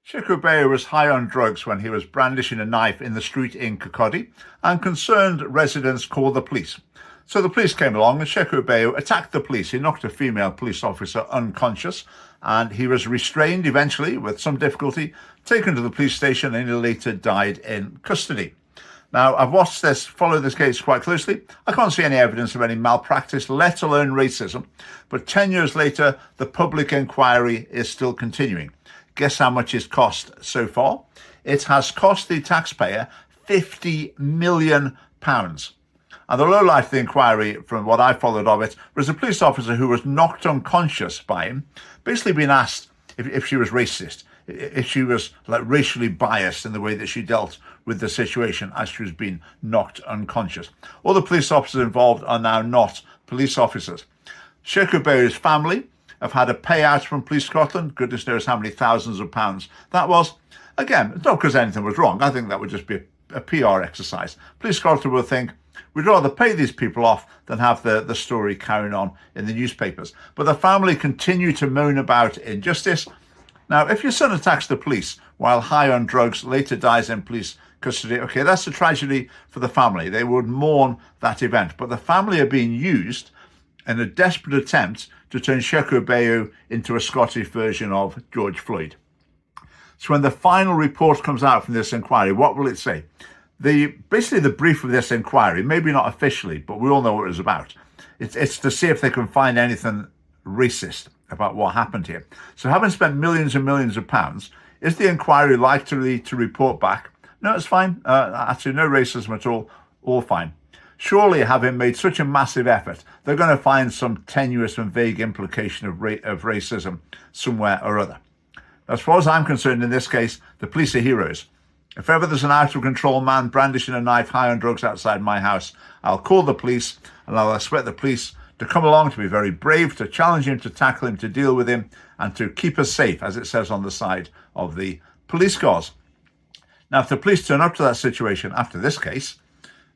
Sheku Bayoh was high on drugs when he was brandishing a knife in the street in Kirkcaldy, and concerned residents called the police. So the police came along and Sheku Bayoh attacked the police. He knocked a female police officer unconscious and he was restrained eventually with some difficulty, taken to the police station, and he later died in custody. Now, I've followed this case quite closely. I can't see any evidence of any malpractice, let alone racism. But 10 years later, the public inquiry is still continuing. Guess how much it's cost so far? It has cost the taxpayer £50 million. And the lowlight of the inquiry, from what I followed of it, was a police officer who was knocked unconscious by him, basically being asked if she was racist, if she was racially biased in the way that she dealt with the situation as she was being knocked unconscious. All the police officers involved are now not police officers. Sheku Bayoh's family have had a payout from Police Scotland. Goodness knows how many thousands of pounds that was. Again, not because anything was wrong. I think that would just be a PR exercise. Police Scotland will think, we'd rather pay these people off than have the story carrying on in the newspapers. But the family continue to moan about injustice. Now, if your son attacks the police while high on drugs, later dies in police custody, okay, that's a tragedy for the family. They would mourn that event. But the family are being used in a desperate attempt to turn Sheku Bayoh into a Scottish version of George Floyd. So when the final report comes out from this inquiry, what will it say? Basically the brief of this inquiry, maybe not officially, but we all know what it was about. It's to see if they can find anything racist about what happened here. So having spent millions and millions of pounds, is the inquiry likely to report back, no, it's fine, actually no racism at all fine. Surely, having made such a massive effort, they're going to find some tenuous and vague implication of racism somewhere or other. As far as I'm concerned, in this case, the police are heroes. If ever there's an out-of-control man brandishing a knife high on drugs outside my house, I'll call the police and I'll expect the police to come along, to be very brave, to challenge him, to tackle him, to deal with him, and to keep us safe, as it says on the side of the police cars. Now, if the police turn up to that situation after this case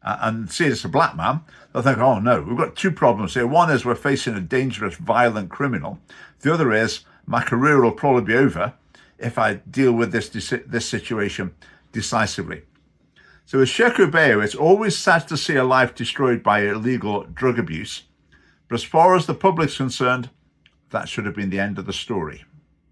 and see it's a black man, they'll think, oh no, we've got two problems here. One is we're facing a dangerous, violent criminal. The other is my career will probably be over if I deal with this situation decisively. So with Sheku Bayoh, it's always sad to see a life destroyed by illegal drug abuse. But as far as the public's concerned, that should have been the end of the story.